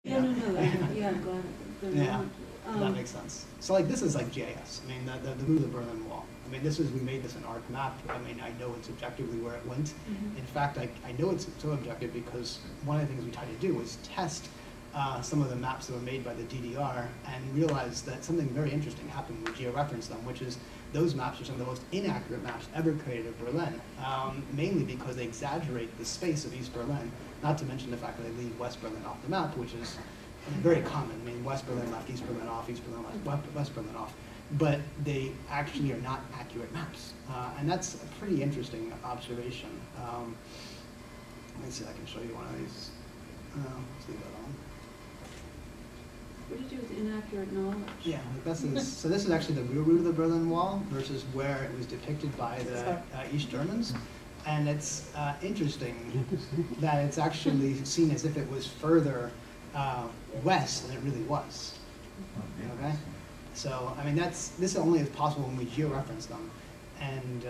Yeah, no, yeah, go ahead. Yeah, that makes sense. So like this is like GIS. I mean, the move of the Berlin Wall. I mean, we made this an arc map. I mean, I know it's objectively where it went. In fact, I know it's so objective because one of the things we tried to do was test some of the maps that were made by the DDR and realized that something very interesting happened when we georeferenced them, which is those maps are some of the most inaccurate maps ever created of Berlin, mainly because they exaggerate the space of East Berlin, not to mention the fact that they leave West Berlin off the map, which is very common. I mean, West Berlin left East Berlin off, East Berlin left West Berlin off. But they actually are not accurate maps. And that's a pretty interesting observation. Let me see if I can show you one of these. Let's leave that on. What did you do with inaccurate knowledge? Yeah, so this is actually the real route of the Berlin Wall versus where it was depicted by the East Germans. And it's interesting that it's actually seen as if it was further west than it really was. Okay? So, I mean, this only is possible when we georeference them. And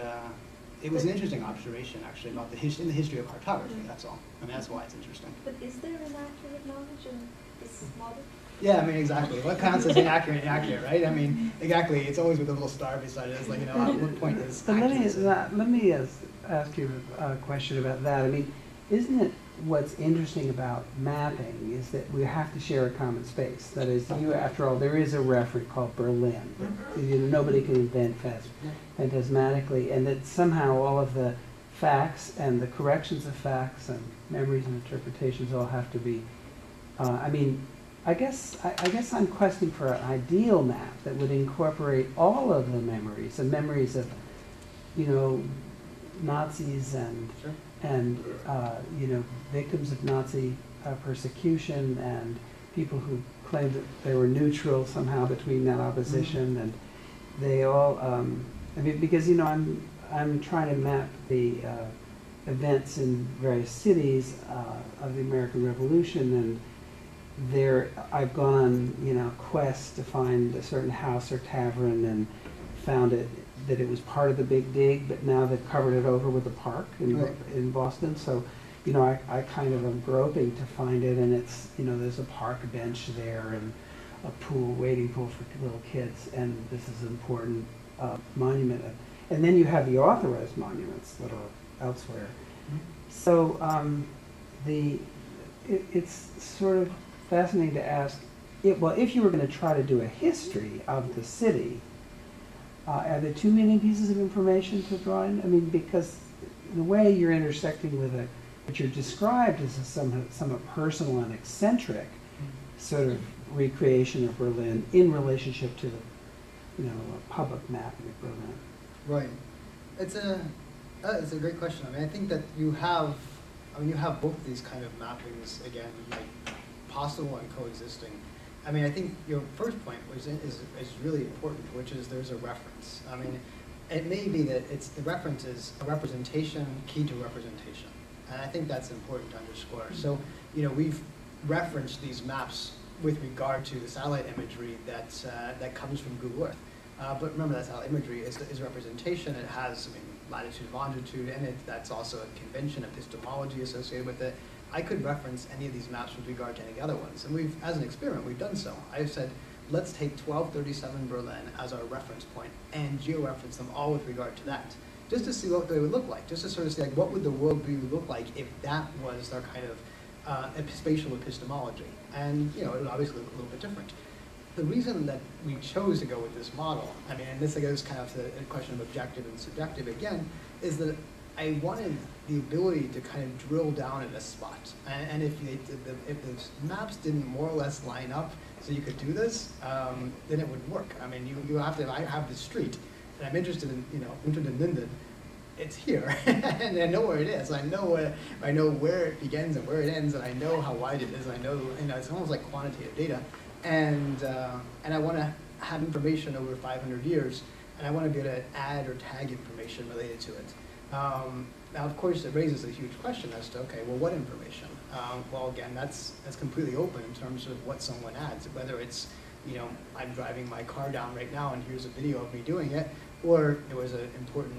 it was an interesting observation, actually, about in the history of cartography, that's all. I mean, that's why it's interesting. But is there inaccurate knowledge in this model? Yeah, I mean, exactly. What counts as inaccurate and accurate, right? I mean, exactly. It's always with a little star beside it. It's like, at what point is but let me ask you a question about that. I mean, isn't it what's interesting about mapping is that we have to share a common space? That is, after all, there is a referent called Berlin. Nobody can invent phantasmatically, and that somehow all of the facts and the corrections of facts and memories and interpretations all have to be. I mean, I guess I'm questing for an ideal map that would incorporate all of the memories of, Nazis and victims of Nazi persecution and people who claimed that they were neutral somehow between that opposition, and they all. I mean, because I'm trying to map the events in various cities of the American Revolution, and I've gone on, quests to find a certain house or tavern and found that it was part of the Big Dig, but now they've covered it over with a park in Boston. So, I kind of am groping to find it, and it's, there's a park bench there and a waiting pool for little kids, and this is an important monument. And then you have the authorized monuments that are elsewhere. So it's sort of fascinating to ask, if you were going to try to do a history of the city, are there too many pieces of information to draw in? I mean, because the way you're intersecting with what you're described as a somewhat personal and eccentric sort of recreation of Berlin in relationship to the, a public mapping of Berlin. Right. It's a great question. I mean, I think that you have both of these kind of mappings, again, like possible and coexisting. I mean, I think your first point is really important, which is there's a reference. I mean, it may be that the reference is a representation key to representation. And I think that's important to underscore. So, we've referenced these maps with regard to the satellite imagery that comes from Google Earth. But remember, that satellite imagery is representation. It has, latitude, longitude, and that's also a convention, epistemology associated with it. I could reference any of these maps with regard to any other ones. And as an experiment, we've done so. I've said, let's take 1237 Berlin as our reference point and georeference them all with regard to that, just to see what they would look like, just to sort of see what would the world view look like if that was their kind of spatial epistemology. And it would obviously look a little bit different. The reason that we chose to go with this model, and this goes kind of to the question of objective and subjective again, is that I wanted the ability to kind of drill down in a spot. And if the maps didn't more or less line up so you could do this, then it would work. I mean, you have to, I have the street, and I'm interested in, Unter den Linden. It's here, and I know where it is. I know where it begins and where it ends, and I know how wide it is. I know, it's almost like quantitative data. And I want to have information over 500 years, and I want to be able to add or tag information related to it. Now, of course, it raises a huge question as to, okay, well, what information? Well, again, that's completely open in terms of what someone adds, whether it's, I'm driving my car down right now and here's a video of me doing it, or there was an important,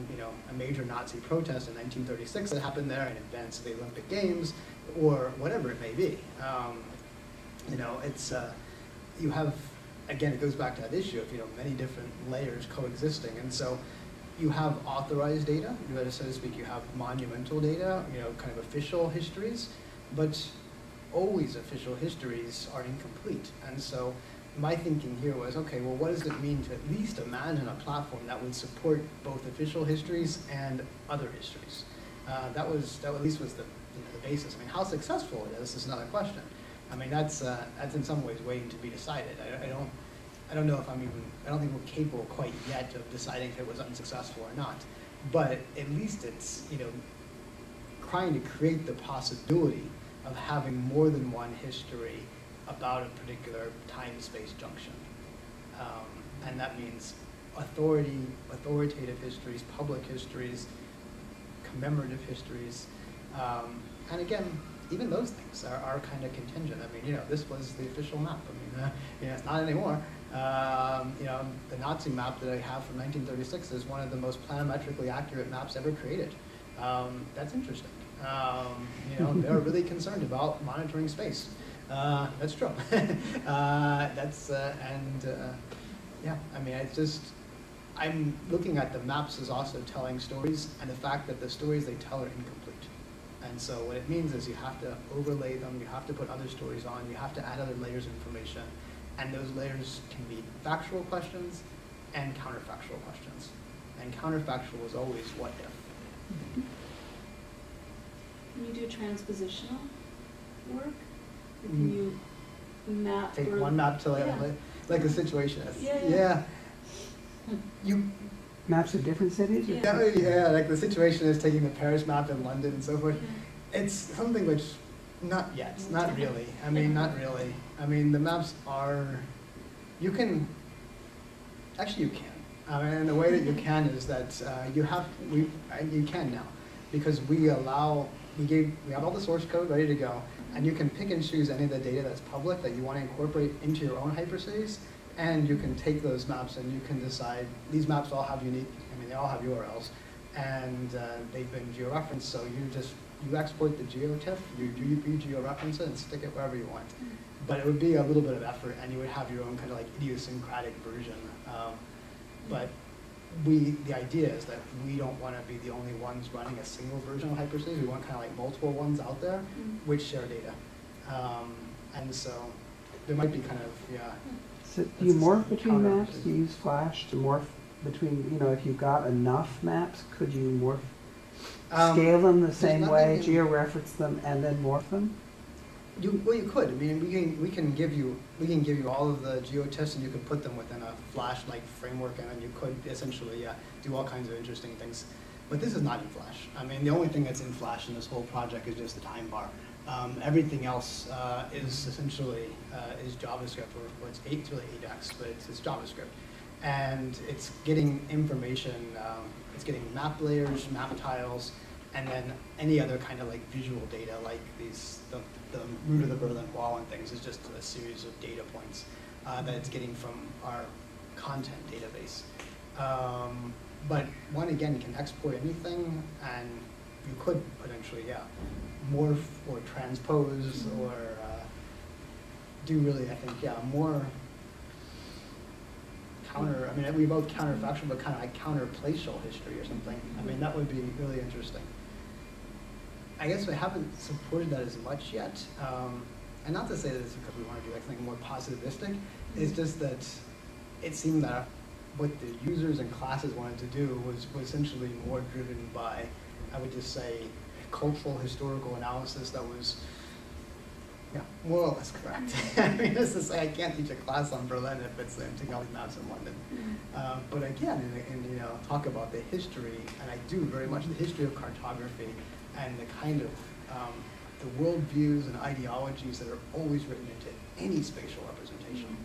a major Nazi protest in 1936 that happened there and advanced the Olympic Games, or whatever it may be. You know, it's, you have, again, it goes back to that issue of, many different layers coexisting. And so you have authorized data, so to speak, you have monumental data, kind of official histories, but always official histories are incomplete. And so my thinking here was, okay, well, what does it mean to at least imagine a platform that would support both official histories and other histories? That at least was the basis. I mean, how successful it is another question. I mean, that's in some ways waiting to be decided. I don't know if I don't think we're capable quite yet of deciding if it was unsuccessful or not. But at least it's, trying to create the possibility of having more than one history about a particular time-space junction. And that means authoritative histories, public histories, commemorative histories. And again, even those things are kind of contingent. I mean, this was the official map. I mean, it's not anymore. The Nazi map that I have from 1936 is one of the most planimetrically accurate maps ever created. That's interesting. They're really concerned about monitoring space. That's true. Yeah, I mean, it's just, I'm looking at the maps as also telling stories, and the fact that the stories they tell are incomplete. And so what it means is you have to overlay them, you have to put other stories on, you have to add other layers of information, and those layers can be factual questions and counterfactual questions. And counterfactual is always what if. Can you do transpositional work? Can you map? Take one map to like the situation is. Yeah. You Maps of different cities? yeah, like the situation is taking the Paris map in London and so forth. Yeah. It's something which, not yet, not really. I mean, not really. I mean, the maps are, you can, actually you can. I mean, and the way that you can is that you can now, because we have all the source code ready to go, and you can pick and choose any of the data that's public that you want to incorporate into your own HyperCities, and you can take those maps and you can decide, these maps all have unique, I mean, they all have URLs, and they've been georeferenced, so you export the geotiff, you georeference it and stick it wherever you want. But it would be a little bit of effort, and you would have your own kind of like idiosyncratic version. But the idea is that we don't want to be the only ones running a single version of HyperCities. We want kind of like multiple ones out there which share data. And so there might be kind of, So do you morph between maps? Do you use Flash to morph between, if you got enough maps, could you morph, scale them the same way, georeference them, and then morph them? Well, you could. I mean, we can give you all of the geotiffs, and you could put them within a Flash-like framework, and then you could essentially do all kinds of interesting things. But this is not in Flash. I mean, the only thing that's in Flash in this whole project is just the time bar. Everything else is essentially is JavaScript, or it's really AJAX, but it's JavaScript, and it's getting information. It's getting map layers, map tiles, and then any other kind of like visual data, like the root of the Berlin Wall and things, is just a series of data points that it's getting from our content database. But one, again, you can export anything, and you could potentially, morph or transpose or do really, I think, more counter, I mean, we both counterfactual, but kind of like counterplacial history or something. I mean, that would be really interesting. I guess we haven't supported that as much yet. And not to say that it's because we want to do like something more positivistic, it's just that it seemed that what the users and classes wanted to do was essentially more driven by, I would just say, cultural historical analysis that was, more or less correct. I mean, it's to say I can't teach a class on Berlin if it's taking all these maps in London. But again, and talk about the history, and I do very much the history of cartography and the kind of the worldviews and ideologies that are always written into any spatial representation.